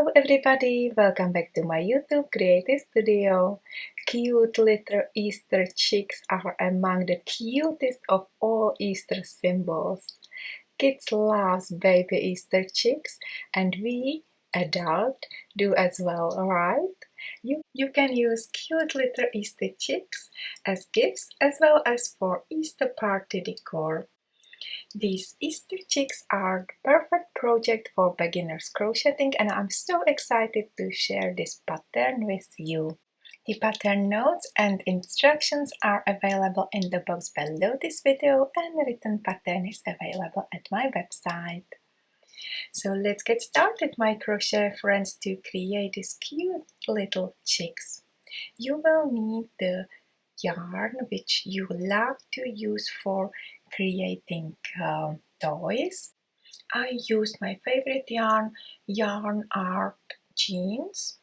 Hello everybody, welcome back to my YouTube Creative Studio. Cute little Easter chicks are among the cutest of all Easter symbols. Kids love baby Easter chicks and we, adults, do as well, right? You can use cute little Easter chicks as gifts as well as for Easter party decor. These Easter chicks are the perfect project for beginners crocheting and I'm so excited to share this pattern with you. The pattern notes and instructions are available in the box below this video and the written pattern is available at my website. So let's get started, my crochet friends, to create these cute little chicks. You will need the yarn which you love to use for creating toys. I used my favorite yarn, Yarn Art Jeans,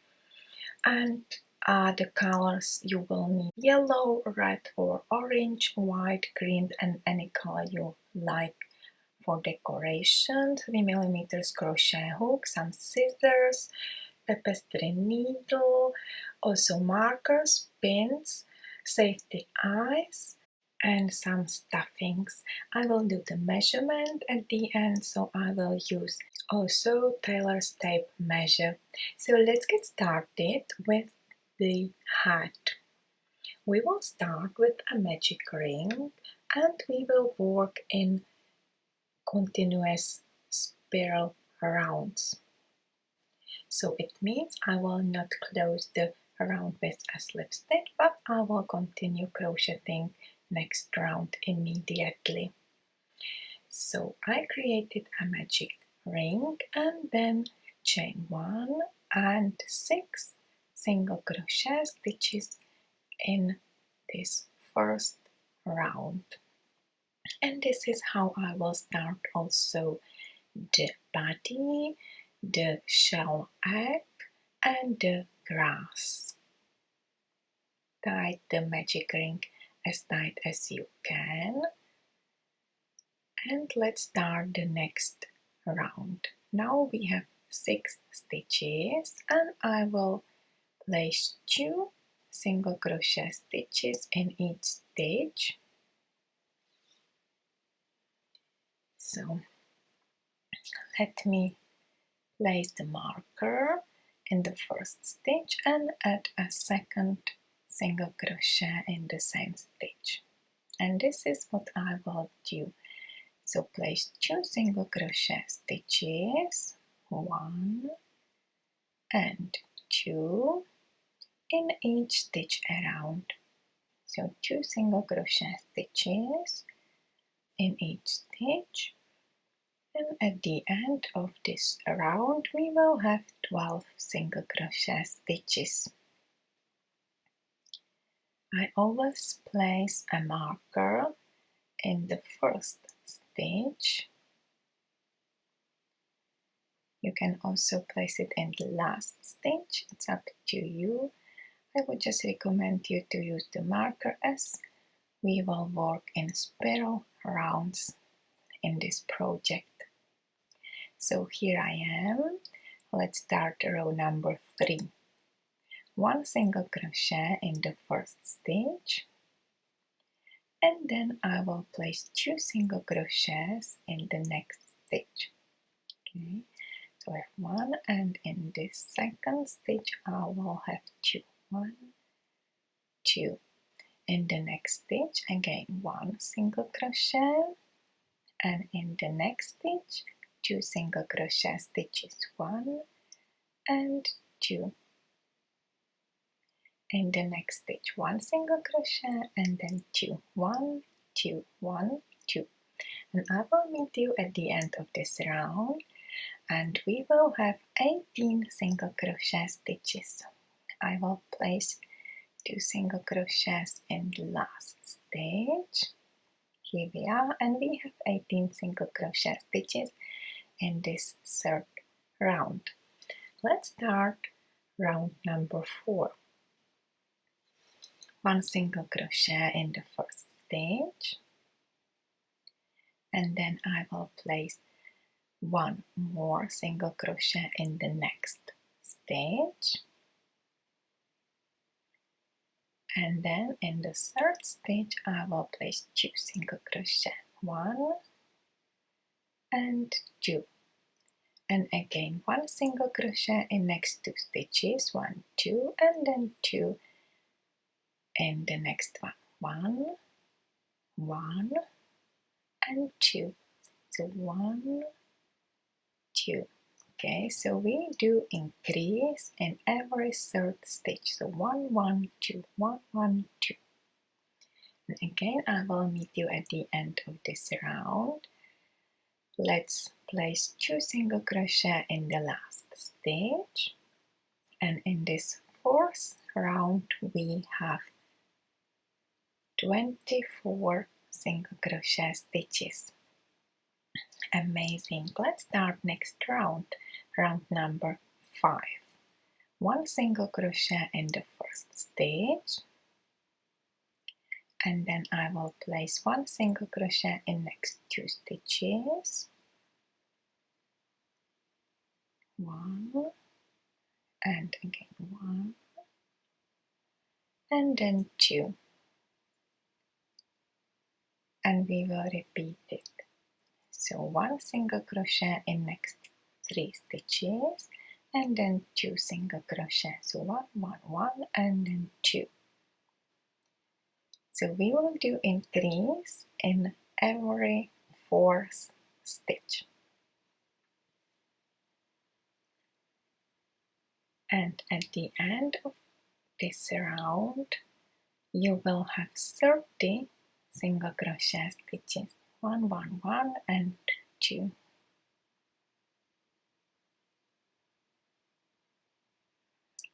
and the colors you will need: yellow, red or orange, white, green and any color you like. For decoration, 3mm crochet hook, some scissors, tapestry needle, also markers, pins, safety eyes and some stuffings. I will do the measurement at the end, so I will use also tailor's tape measure. So let's get started with the hat. We will start with a magic ring and we will work in continuous spiral rounds. So it means I will not close the round with a slip stitch, but I will continue crocheting next round immediately. So I created a magic ring and then chain 1 and 6 single crochet stitches in this first round. And this is how I will start also the body, the shell egg and the grass. Tie the magic ring as tight as you can and let's start the next round. Now we have 6 stitches and I will place 2 single crochet stitches in each stitch. So let me place the marker in the first stitch and add a second single crochet in the same stitch. And this is what I will do. So place 2 single crochet stitches, 1 and 2 in each stitch around. So 2 single crochet stitches in each stitch. And at the end of this round we will have 12 single crochet stitches. I always place a marker in the first stitch. You can also place it in the last stitch, it's up to you. I would just recommend you to use the marker as we will work in spiral rounds in this project. So here I am. Let's start row number 3. 1 single crochet in the first stitch and then I will place 2 single crochets in the next stitch. Okay, so I have 1 and in this second stitch I will have 2. 1, 2. In the next stitch again 1 single crochet and in the next stitch 2 single crochet stitches, 1 and 2. In the next stitch 1 single crochet and then 2, 1, 2, 1, 2. And I will meet you at the end of this round and we will have 18 single crochet stitches. I will place 2 single crochets in the last stitch. Here we are and we have 18 single crochet stitches in this third round. Let's start round number 4. 1 single crochet in the first stitch and then I will place 1 more single crochet in the next stitch, and then in the third stitch I will place 2 single crochet, 1 and 2, and again 1 single crochet in next 2 stitches, 1, 2, and then 2 in the next one, 1 and 2, so 1, 2. Okay, so we do increase in every third stitch, so 1, 1, 2, 1, 1, 2. And again I will meet you at the end of this round. Let's place 2 single crochet in the last stitch, and in this fourth round we have 24 single crochet stitches. Amazing. Let's start next round, round number 5. 1 single crochet in the first stitch, and then I will place 1 single crochet in next 2 stitches, 1 and again 1 and then 2, and we will repeat it. So 1 single crochet in next 3 stitches, and then 2 single crochet, so 1, 1, 1 and then 2. So we will do increase in every fourth stitch, and at the end of this round you will have 30 single crochet stitches, 1, 1, 1 and 2.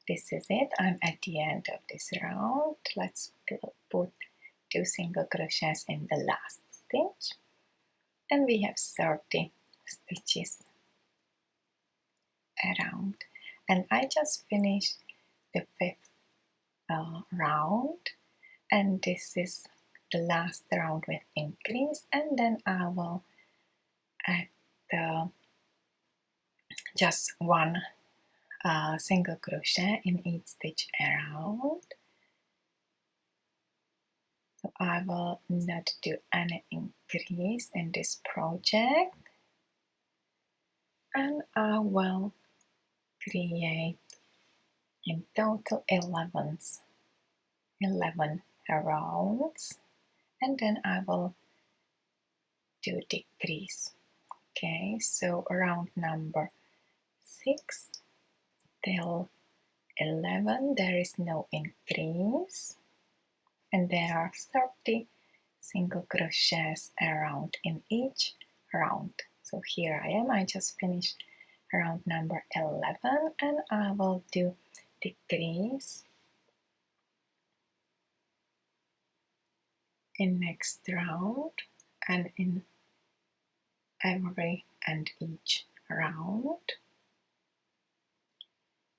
This is it. I'm at the end of this round. Let's put 2 single crochets in the last stitch, and we have 30 stitches around. And I just finished the 5th round, and this is the last round with increase, and then I will add just 1 single crochet in each stitch around. So I will not do any increase in this project, and I will create in total 11 rounds, and then I will do decrease. Okay, so round number 6 till 11 there is no increase, and there are 30 single crochets around in each round. So here I am, I just finished round number 11, and I will do decrease in next round and in every and each round.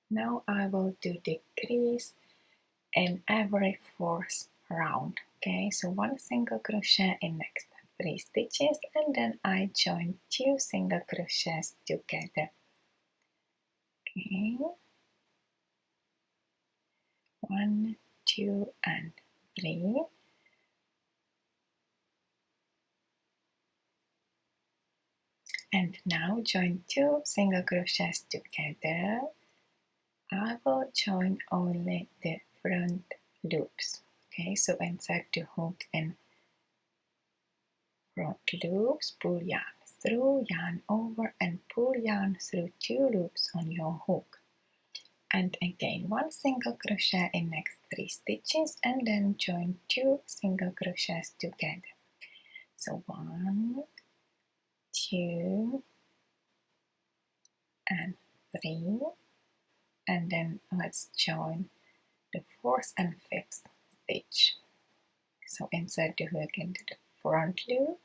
Now I will do decrease in every fourth round. Okay, so 1 single crochet in next 3 stitches, and then I join 2 single crochets together. Okay, 1, 2 and 3, and now join 2 single crochets together. I will join only the front loops. Okay, so inside the hook and front loops, pull yarn through, yarn over, and pull yarn through 2 loops on your hook. And again 1 single crochet in next 3 stitches, and then join 2 single crochets together. So 1, 2 and 3, and then let's join the 4th and 5th stitch. So insert the hook into the front loop,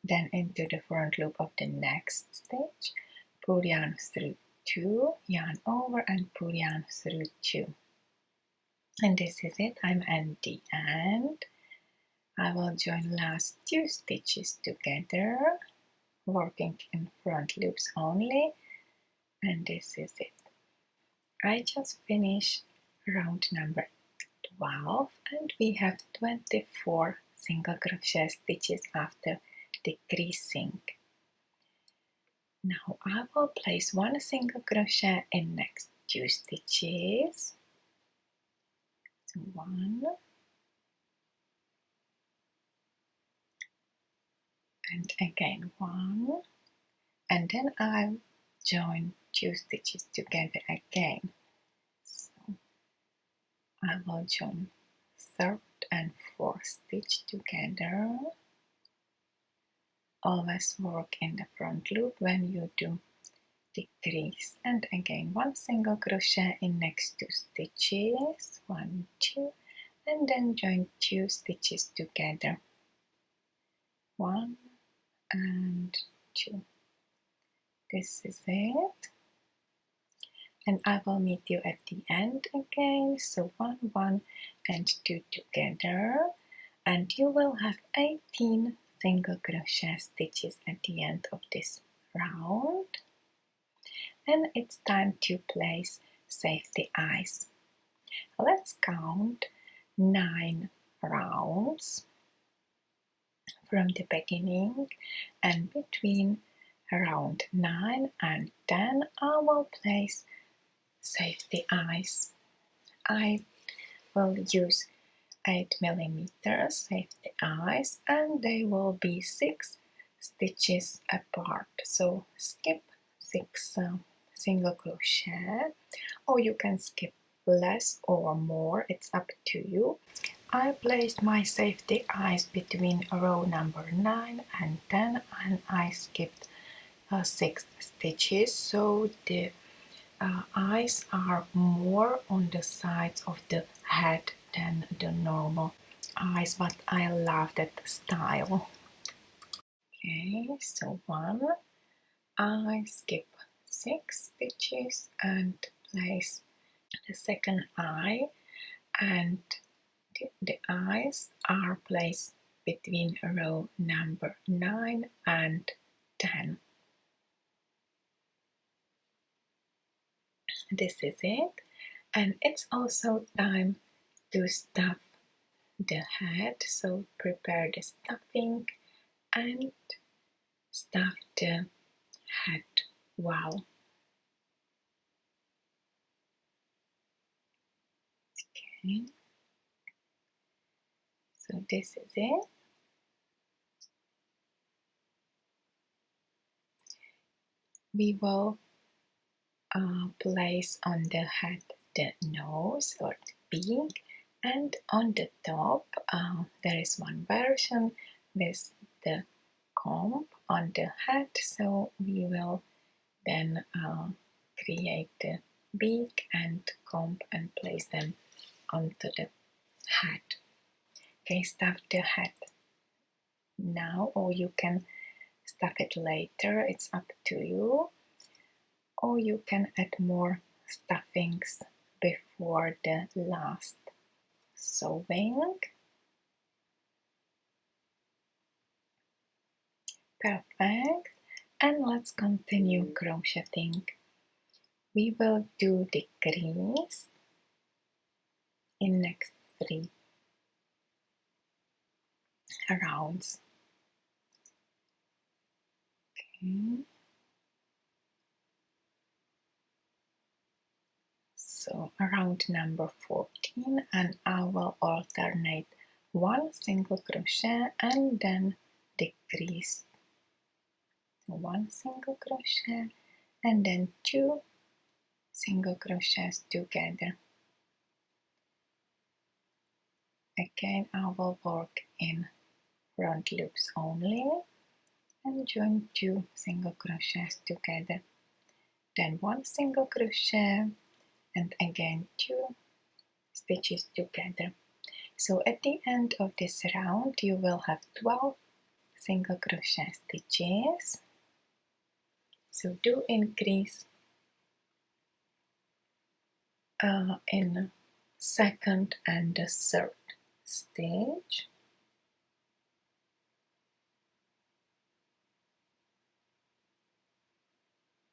then into the front loop of the next stitch, pull yarn through 2, yarn over, and pull yarn through 2. And this is it. I'm at the end. I will join last 2 stitches together, working in front loops only, and this is it. I just finished round number 12 and we have 24 single crochet stitches after decreasing. Now I will place one single crochet in next 2 stitches. So 1 and again 1, and then I'll join 2 stitches together again. So I will join 3rd and 4th stitch together. Always work in the front loop when you do decrease, and again 1 single crochet in next 2 stitches, 1, 2, and then join 2 stitches together, 1 and 2. This is it, and I will meet you at the end again. So 1, 1 and 2 together, and you will have 18 single crochet stitches at the end of this round. And it's time to place safety eyes. Let's count 9 rounds from the beginning, and between round 9 and 10 I will place safety eyes. I will use 8mm safety eyes, and they will be 6 stitches apart. So skip 6 single crochet, or you can skip less or more, it's up to you. I placed my safety eyes between row number 9 and 10, and I skipped 6 stitches, so the eyes are more on the sides of the head than the normal eyes, but I love that style. Okay, so 1, I skip 6 stitches and place the second eye, and the eyes are placed between row number 9 and 10. This is it, and it's also time to stuff the head, so prepare the stuffing and stuff the head well. Okay, so this is it. We will place on the head the nose or the beak, and on the top there is one version with the comb on the head, so we will then create the beak and comb and place them onto the head. Okay, stuff the head now, or you can stuff it later, it's up to you, or you can add more stuffings before the last sewing. Perfect, and let's continue crocheting. We will do decrease in next 3 rounds. Okay. So round number 14, and I will alternate 1 single crochet and then decrease. So 1 single crochet and then 2 single crochets together. Again, I will work in front loops only and join 2 single crochets together, then 1 single crochet and again 2 stitches together. So at the end of this round you will have 12 single crochet stitches. So do increase in second and the third stitch.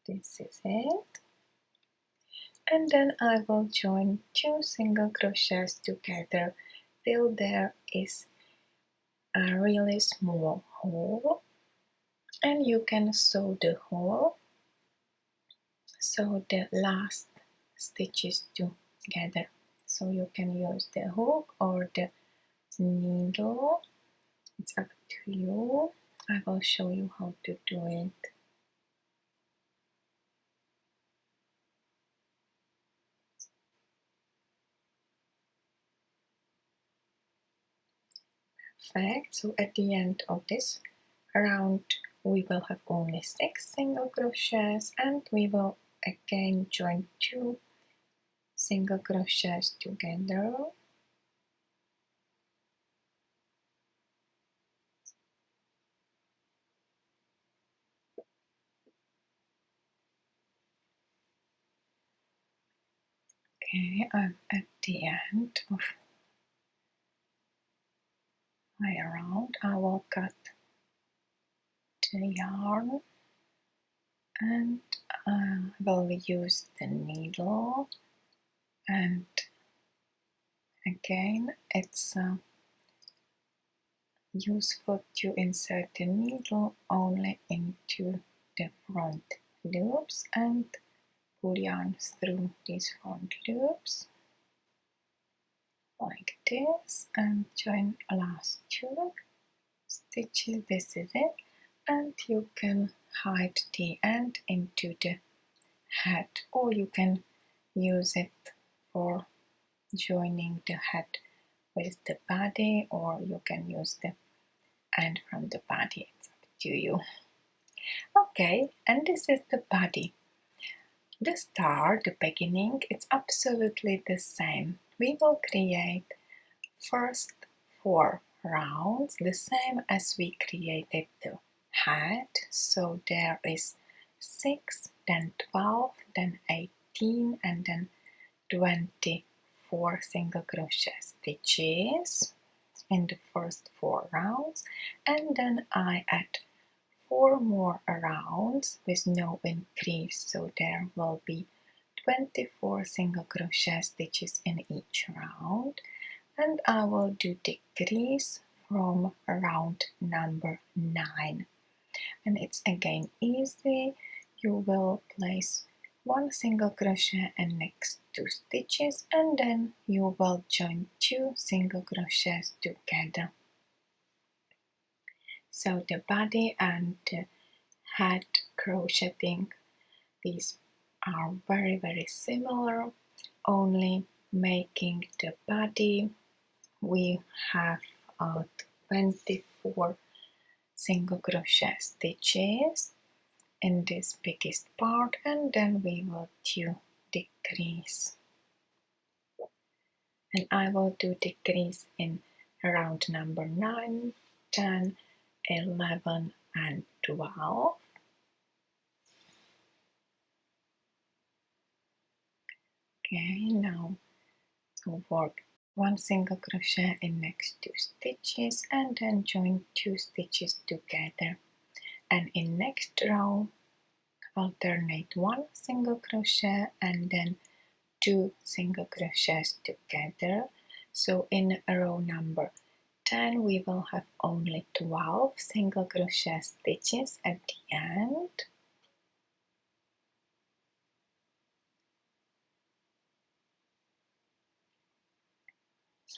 This is it, and then I will join 2 single crochets together till there is a really small hole, and you can sew the hole, sew the last stitches together. So you can use the hook or the needle, it's up to you. I will show you how to do it. Perfect. So at the end of this round we will have only 6 single crochets, and we will again join 2 single crochets together. Okay, I'm at the end of my round. I will cut the yarn and I will use the needle, and again it's useful to insert the needle only into the front loops and pull yarn through these front loops like this, and join last 2 stitches. This is it, and you can hide the end into the head, or you can use it for joining the head with the body, or you can use the end from the body. It's up to you. Okay, and this is the body. The start, the beginning, it's absolutely the same. We will create first 4 rounds, the same as we created the head. So there is 6, then 12, then 18, and then 24 single crochet stitches in the first 4 rounds, and then I add 4 more rounds with no increase, so there will be 24 single crochet stitches in each round, and I will do decrease from round number 9. And it's again easy. You will place 1 single crochet in next 2 stitches, and then you will join 2 single crochets together. So the body and the head crocheting, these are very similar, only making the body we have 24 single crochet stitches in this biggest part, and then we will do decrease, and I will do decrease in round number 9, 10, 11 and 12. Okay, now so work 1 single crochet in next 2 stitches, and then join 2 stitches together, and in next row alternate 1 single crochet and then 2 single crochets together. So in row number 10 we will have only 12 single crochet stitches at the end.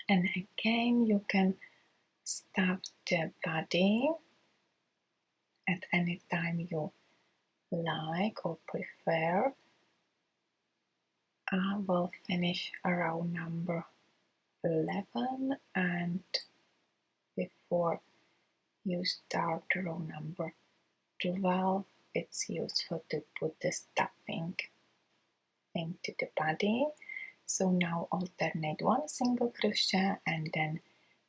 And again you can stop the body at any time you like or prefer. I will finish row number 11, and before you start row number 12 it's useful to put the stuffing into the body. So now alternate 1 single crochet and then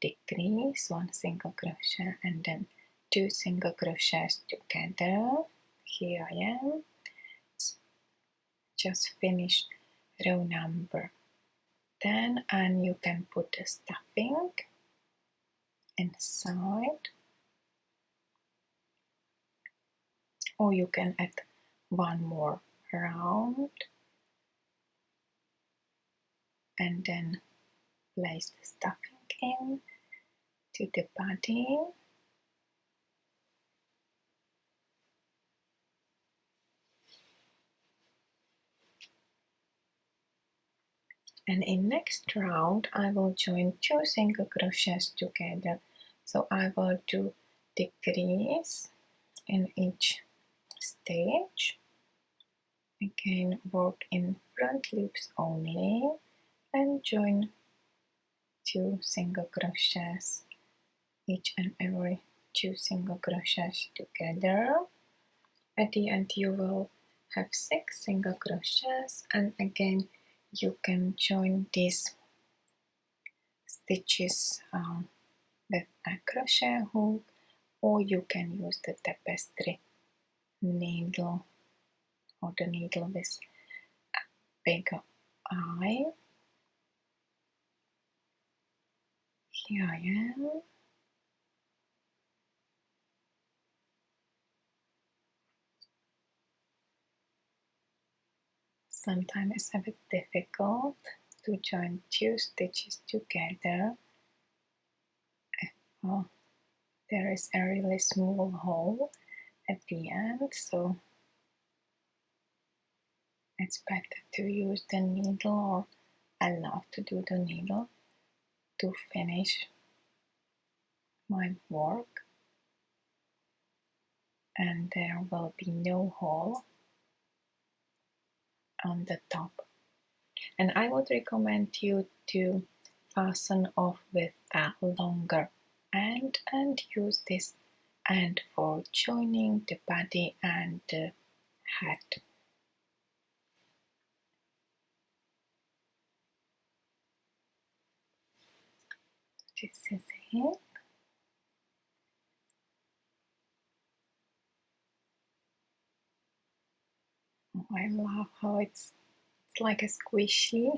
decrease 1 single crochet and then 2 single crochets together. Here I am. Just finish row number 10, and you can put the stuffing inside, or you can add 1 more round and then place the stuffing in to the body. And in next round I will join 2 single crochets together. So I will do decrease in each stage. Again, work in front loops only and join 2 single crochets, each and every 2 single crochets together. At the end you will have 6 single crochets, and again you can join these stitches with a crochet hook, or you can use the tapestry needle or the needle with a bigger eye. Here I am. Sometimes it's a bit difficult to join 2 stitches together. Oh, there is a really small hole at the end, so it's better to use the needle, or I love to do the needle to finish my work, and there will be no hole on the top. And I would recommend you to fasten off with a longer end and use this end for joining the body and the head. This is it. Oh, I love how it's like a squishy.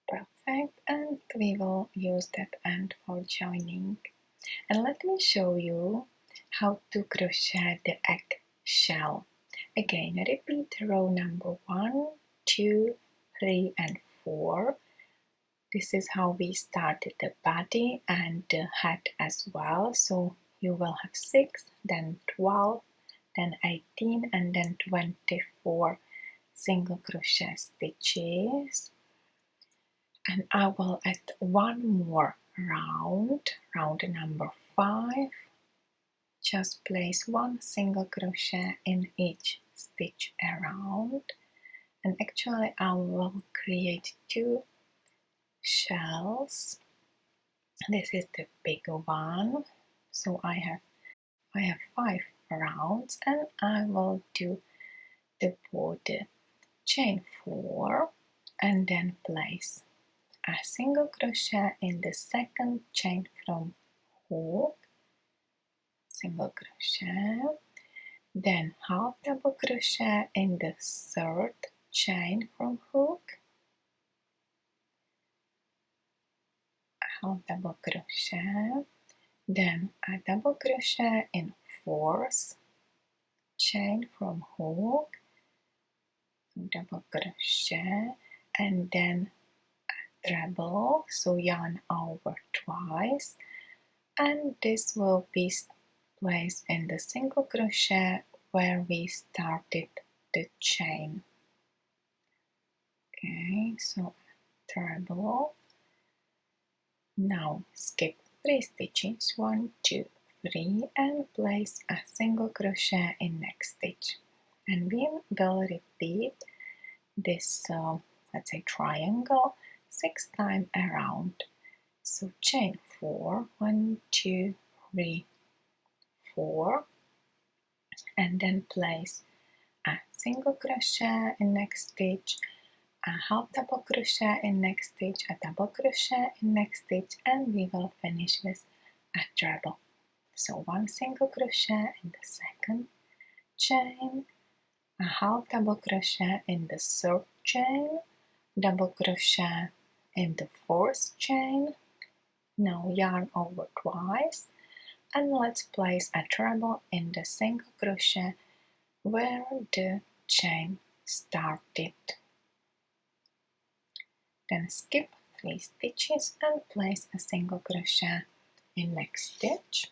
Perfect, and we will use that end for joining. And let me show you how to crochet the egg shell. Again, repeat row number 1, 2, 3 and 4. This is how we started the body and the head as well. So you will have 6, then 12, then 18 and then 24 single crochet stitches. And I will add one more round number 5. Just place 1 single crochet in each stitch around, and actually I will create 2 shells. This is the bigger one, so I have 5 rounds, and I will do the border. Chain 4 and then place a single crochet in the second chain from hook, single crochet, then half double crochet in the third chain from hook, half double crochet, then a double crochet in fourth chain from hook, double crochet, and then a treble, so yarn over twice, and this will be placed in the single crochet where we started the chain. Okay, so treble. Now skip 3 stitches, 1, 2, 3, and place a single crochet in next stitch, and we will repeat this let's say triangle 6 times around. So chain 4, 1, 2, 3, 4, and then place a single crochet in next stitch, a half double crochet in next stitch, a double crochet in next stitch, and we will finish with a treble. So 1 single crochet in the second chain, a half double crochet in the third chain, double crochet in the fourth chain. Now yarn over twice, and let's place a treble in the single crochet where the chain started. then skip 3 stitches and place a single crochet in next stitch,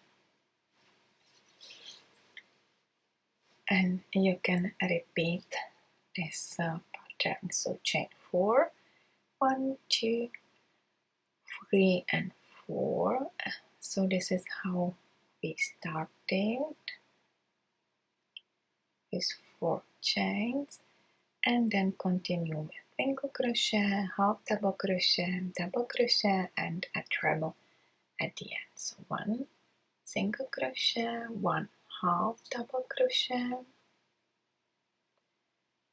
and you can repeat this pattern. So chain 4, 1, 2, 3 and 4. So this is how we started with 4 chains, and then continue with single crochet, half double crochet and a treble at the end. So 1 single crochet, 1 half double crochet,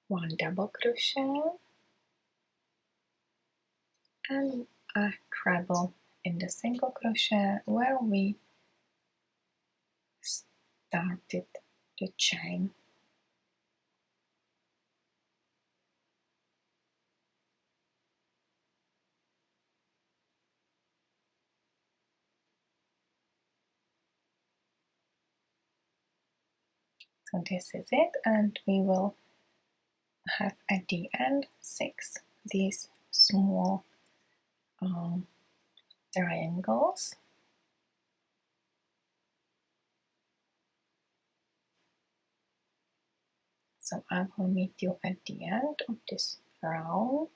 1 double crochet and a treble in the single crochet where we started the chain. So this is it, and we will have at the end 6 these small triangles. So I will meet you at the end of this round.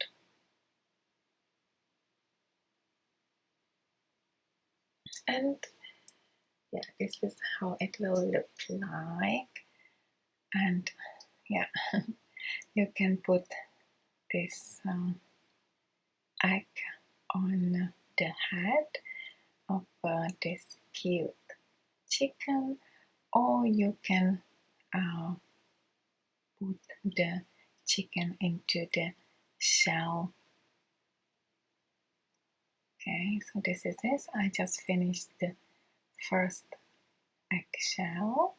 And yeah, this is how it will look like. And yeah, you can put this egg on the head of this cute chicken, or you can put the chicken into the shell. Okay, so this is it. I just finished the first eggshell,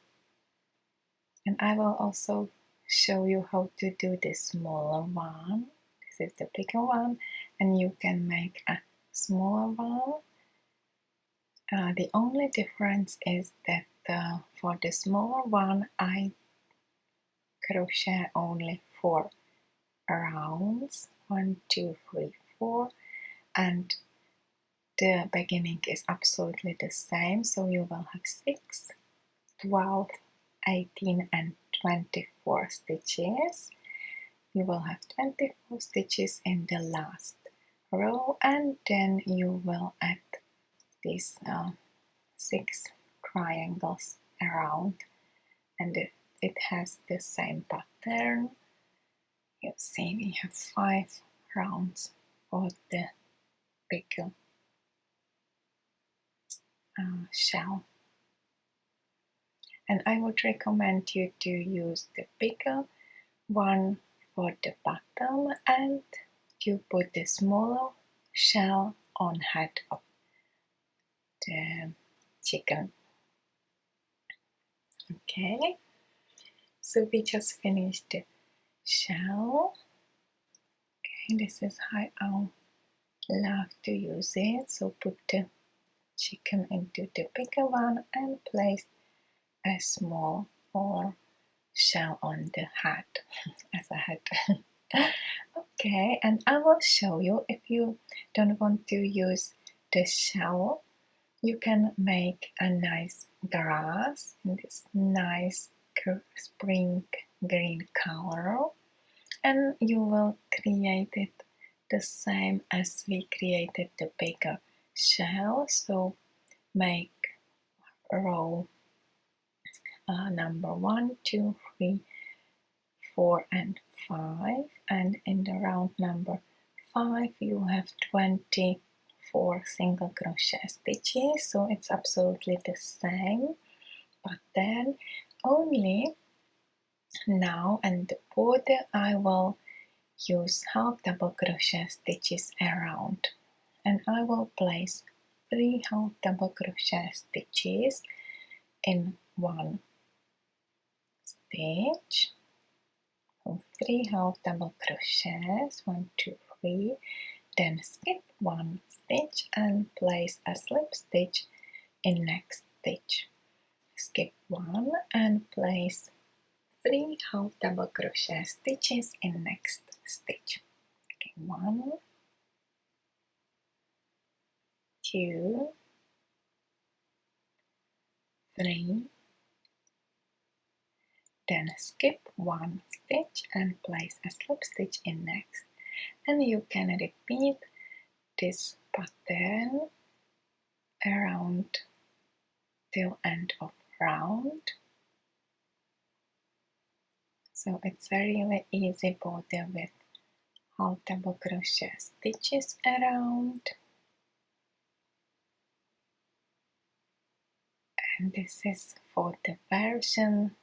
and I will also show you how to do the smaller one. This is the bigger one, and you can make a smaller one. The only difference is that for the smaller one I crochet only 4 rounds, 1, 2, 3, 4, and the beginning is absolutely the same, so you will have 6, 12, 18 and 24 stitches. You will have 24 stitches in the last row, and then you will add these 6 triangles around, and it has the same pattern. You see we have 5 rounds for the bigger shell, and I would recommend you to use the bigger one for the bottom and you put the smaller shell on head of the chicken. Okay, so we just finished the shell. Okay, this is how I love to use it. So put the chicken into the bigger one and place a small or shell on the head as a head. Okay, and I will show you, if you don't want to use the shell, you can make a nice grass in this nice spring green color, and you will create it the same as we created the bigger shell. So make row number 1, 2, 3, 4 and 5, and in the round number 5 you have 24 single crochet stitches, so it's absolutely the same, but then only now and the border I will use half double crochet stitches around, and I will place 3 half double crochet stitches in one stitch. So 3 half double crochets, 1, 2, 3, then skip 1 stitch and place a slip stitch in next stitch. Skip 1 and place 3 half double crochet stitches in next stitch. Okay, 1, 2, 3, then skip 1 stitch and place a slip stitch in next, and you can repeat this pattern around till end of round. So it's a really easy border with haltable crochet stitches around, and this is for the version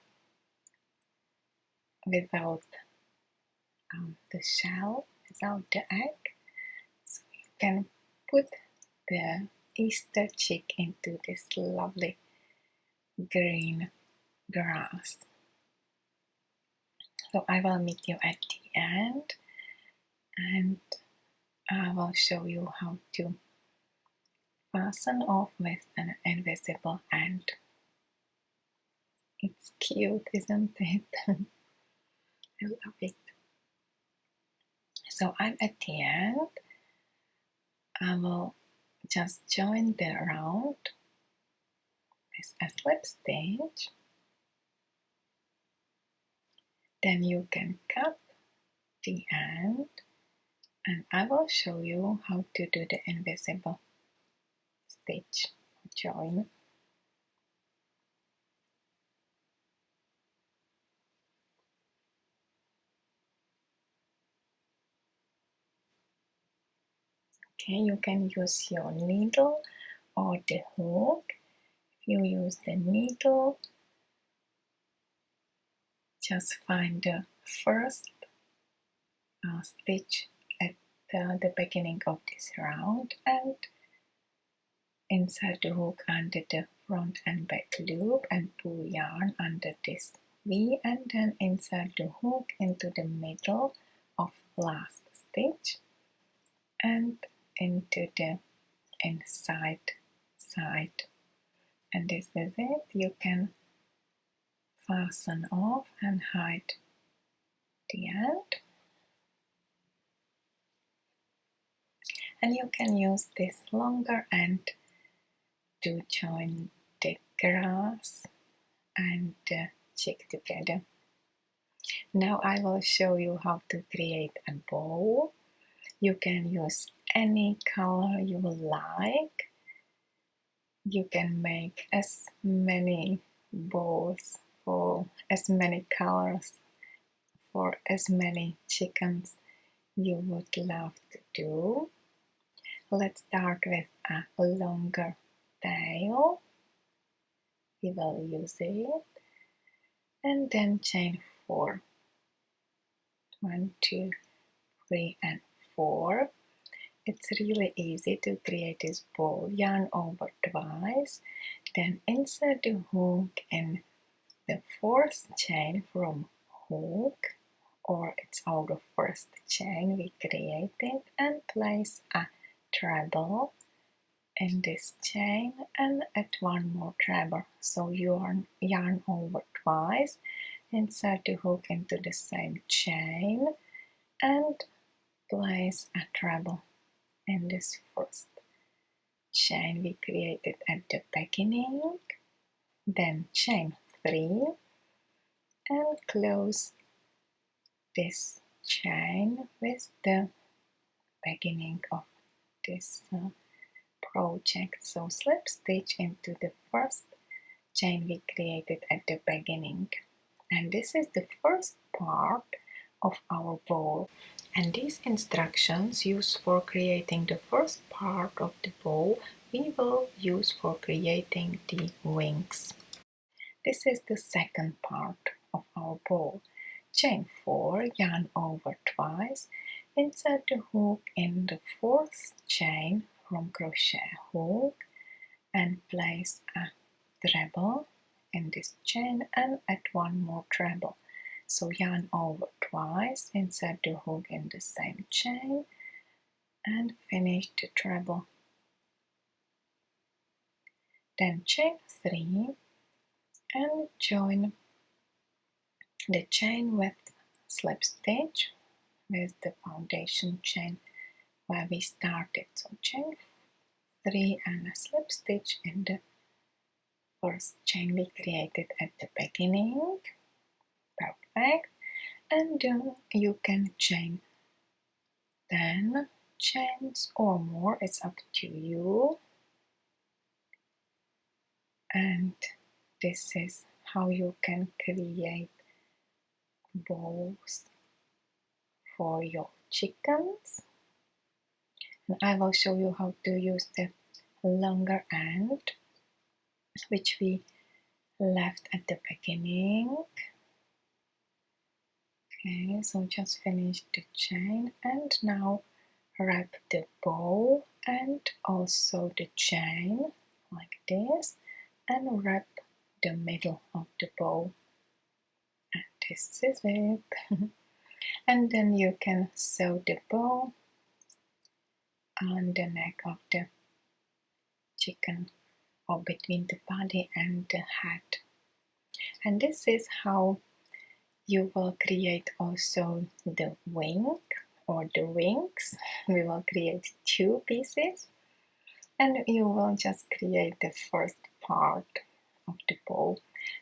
without the shell, without the egg. So you can put the Easter chick into this lovely green grass. So I will meet you at the end, and I will show you how to fasten off with an invisible end. It's cute, isn't it? I love it. So I'm at the end. I will just join the round with a slip stitch. Then you can cut the end, and I will show you how to do the invisible stitch join. Okay, you can use your needle or the hook. If you use the needle, just find the first stitch at the beginning of this round and insert the hook under the front and back loop and pull yarn under this V, and then insert the hook into the middle of last stitch and into the inside side, and this is it. You can fasten off and hide the end, and you can use this longer end to join the grass and the chick together. Now I will show you how to create a bow. You can use any color you like. You can make as many bows for as many colors for as many chickens you would love to do. Let's start with a longer tail. We will use it, and then chain 4. 1, 2, 3, and 4. It's really easy to create this bow. Yarn over twice, then insert the hook in the 4th chain from hook, or it's our first chain we created, and place a treble in this chain and add 1 more treble. So yarn over twice, insert the hook into the same chain and place a treble in this first chain we created at the beginning, then chain 3 and close this chain with the beginning of this project. So slip stitch into the first chain we created at the beginning, and this is the first part of our bow, and these instructions used for creating the first part of the bow we will use for creating the wings. This is the second part of our bow. Chain 4, yarn over twice, insert the hook in the 4th chain from crochet hook and place a treble in this chain and add 1 more treble. So yarn over twice, insert the hook in the same chain and finish the treble. Then chain 3 and join the chain with slip stitch with the foundation chain where we started. So chain 3 and a slip stitch in the first chain we created at the beginning. Perfect. And then you can chain 10 chains or more, it's up to you. And this is how you can create bows for your chickens. And I will show you how to use the longer end, which we left at the beginning. Okay, so just finish the chain and now wrap the bow and also the chain like this, and wrap the middle of the bow, and this is it. And then you can sew the bow on the neck of the chicken, or between the body and the head. And this is how you will create also the wing or the wings. We will create 2 pieces, and you will just create the first part of the bow.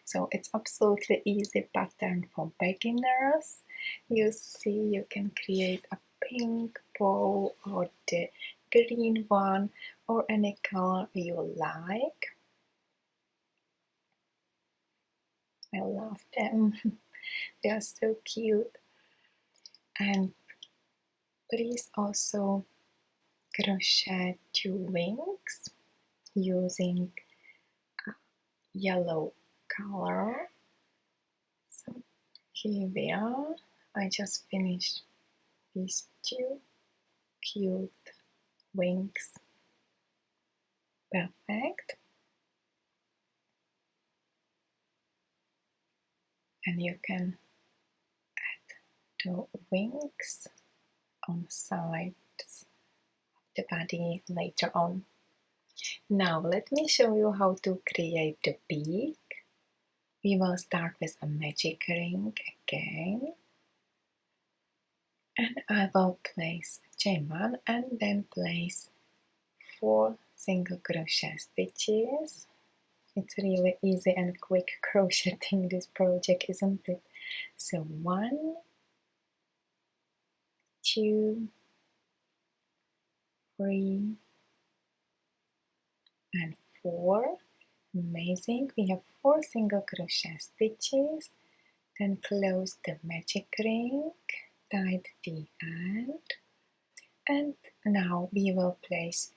So it's absolutely easy pattern for beginners. You see, you can create a pink bow or the green one or any color you like. I love them. They are so cute. And please also crochet 2 wings using yellow color. So here we are. I just finished these 2 cute wings. Perfect. And you can add the wings on the sides of the body later on. Now let me show you how to create the beak. We will start with a magic ring again, and I will place chain 1 and then place 4 single crochet stitches. It's really easy and quick crocheting this project, isn't it? So 1, 2, 3 and 4. Amazing. We have 4 single crochet stitches. Then close the magic ring, tie the end, and now we will place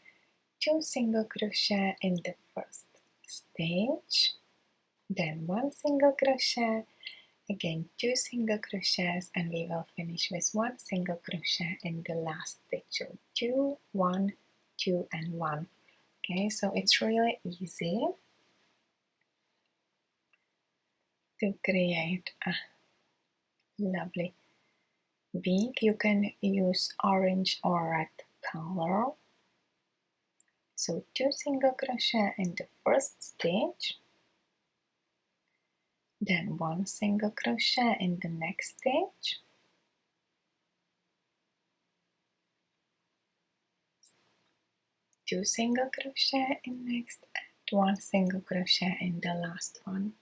2 single crochet in the first stitch, then 1 single crochet, again 2 single crochets, and we will finish with 1 single crochet in the last stitch. So 2, 1, 2 and 1. Okay, so it's really easy to create a lovely beak. You can use orange or red color. So 2 single crochet in the first stitch, then 1 single crochet in the next stitch, 2 single crochet in next, and 1 single crochet in the last one.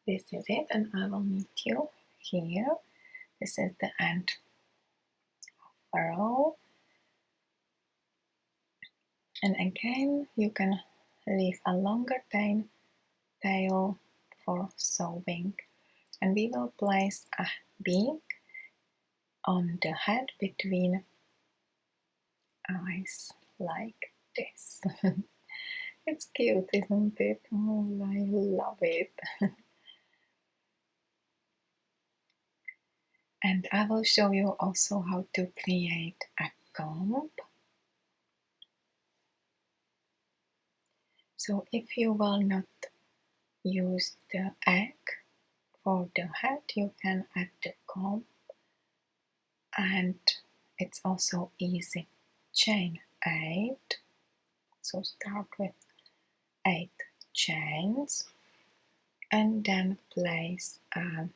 This is it, and I will meet you here. This is the end of a row. And again, you can leave a longer tail for sewing. And we will place a beak on the head between eyes like this. It's cute, isn't it? Oh, I love it. And I will show you also how to create a comb. So if you will not use the egg for the head, you can add the comb, and it's also easy. Chain 8, so start with 8 chains and then place a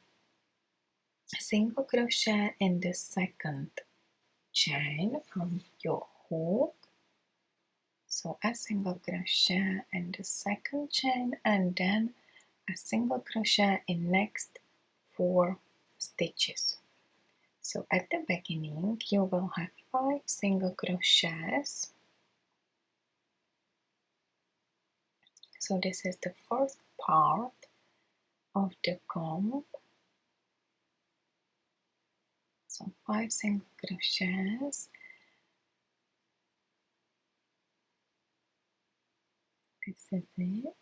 single crochet in the second chain from your hook. So a single crochet in the second chain and then a single crochet in next 4 stitches. So at the beginning you will have 5 single crochets. So this is the first part of the comb. So 5 single crochets. This is it.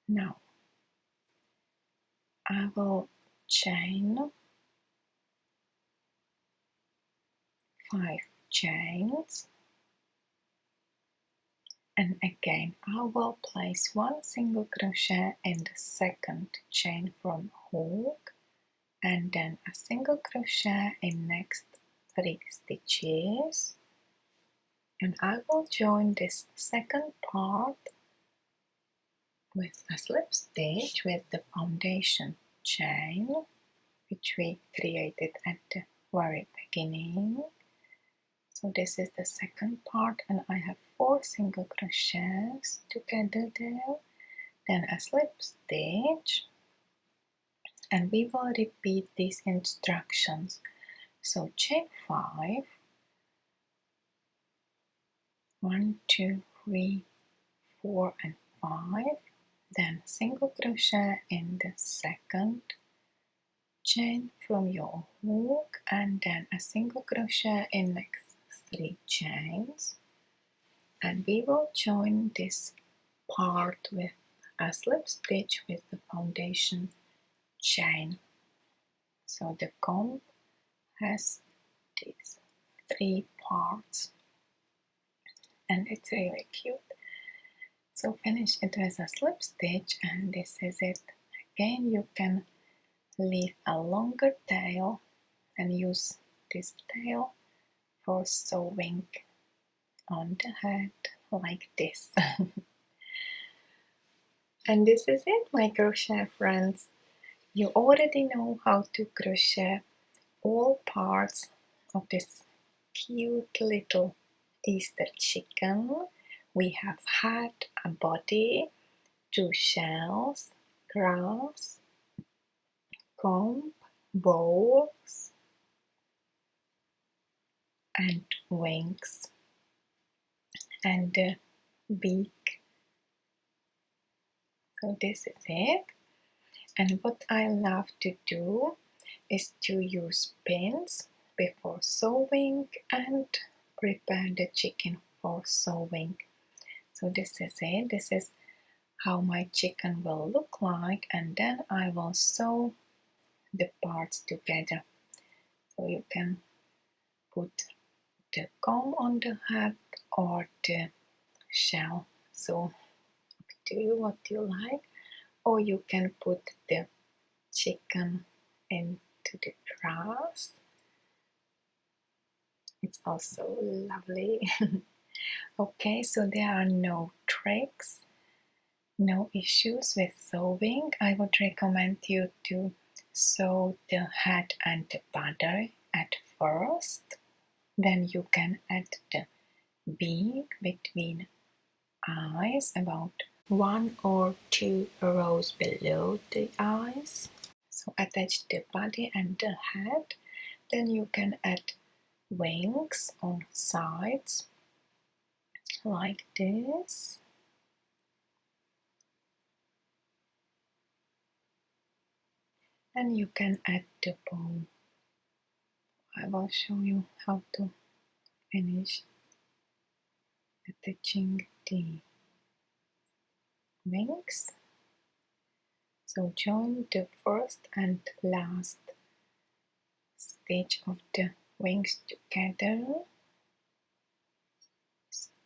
Now I will chain 5 chains, and again I will place 1 single crochet in the second chain from hook and then a single crochet in next 3 stitches, and I will join this second part with a slip stitch with the foundation chain which we created at the very beginning. So this is the second part and I have 4 single crochets together there, then a slip stitch, and we will repeat these instructions. So chain 5, 1, 2, 3, 4 and 5, then single crochet in the second chain from your hook and then a single crochet in next 3 chains, and we will join this part with a slip stitch with the foundation chain. So the comb has these 3 parts and it's really cute. So finish it with a slip stitch and this is it. Again you can leave a longer tail and use this tail for sewing on the head like this. And this is it, my crochet friends. You already know how to crochet all parts of this cute little Easter chicken. We have had a body, 2 shells, grass, comb, bows, and wings, and the beak. So this is it. And what I love to do is to use pins before sewing and prepare the chicken for sewing. So this is it. This is how my chicken will look like, and then I will sew the parts together. So you can put the comb on the head or the shell. So up to you what you like, or you can put the chicken into the grass. It's also lovely. Okay, so there are no tricks, no issues with sewing. I would recommend you to sew the head and the body at first. Then you can add the beak between eyes, about 1 or 2 rows below the eyes. So attach the body and the head. Then you can add wings on sides like this. And you can add the bow. I will show you how to finish attaching the wings. So join the first and last stitch of the wings together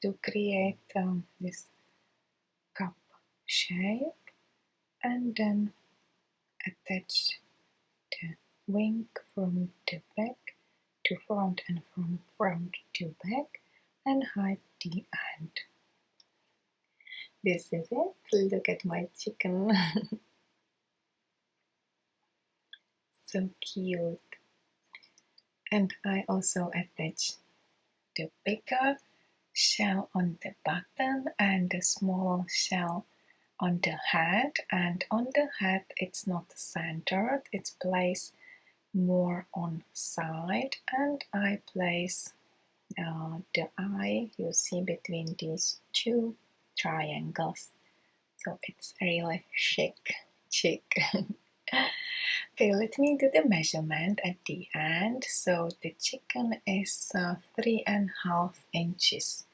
to create this cup shape, and then attach the wing from the back to front and from front to back and hide the end. This is it. Look at my chicken. so cute. And I also attach the bigger shell on the bottom and the small shell on the head. And on the head it's not centered, it's placed more on side, and I place the eye you see between these two triangles, so it's really chic. Okay, let me do the measurement at the end. So the chicken is 3.5 inches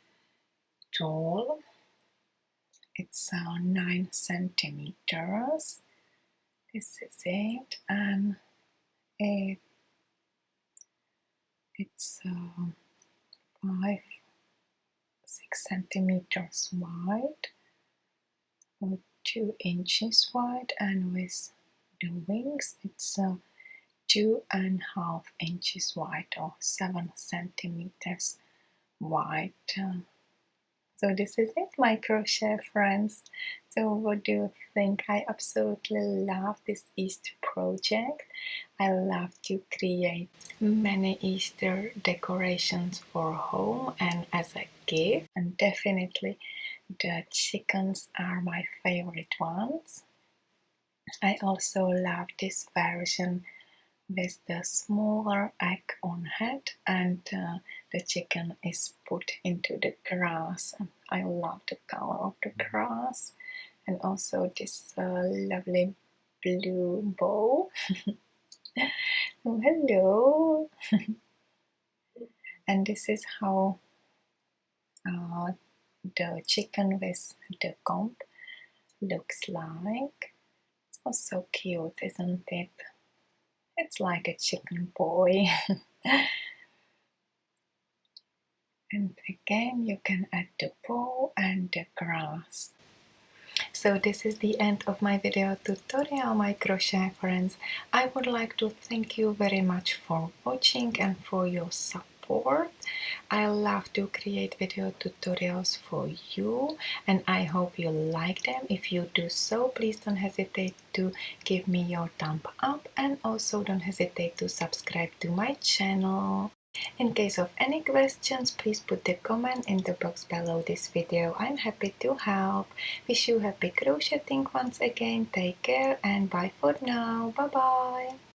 tall. It's 9 centimeters. This is it, and it's 6 centimeters wide, or 2 inches wide, and with the wings it's 2.5 inches wide, or 7 centimeters wide. So this is it, my crochet friends. So what do you think? I absolutely love this Easter project. I love to create many Easter decorations for home and as a gift, and definitely the chickens are my favorite ones. I also love this version with the smaller egg on head, and the chicken is put into the grass. I love the color of the grass, and also this lovely blue bow. Oh, hello. And this is how the chicken with the comb looks like. It's also cute, isn't it? It's like a chicken boy. And again, you can add the bow and the grass. So this is the end of my video tutorial, my crochet friends. I would like to thank you very much for watching and for your support. I love to create video tutorials for you, and I hope you like them. If you do so, please don't hesitate to give me your thumb up, and also don't hesitate to subscribe to my channel. In case of any questions, please put the comment in the box below this video. I'm happy to help. Wish you happy crocheting once again. Take care and bye for now. Bye bye.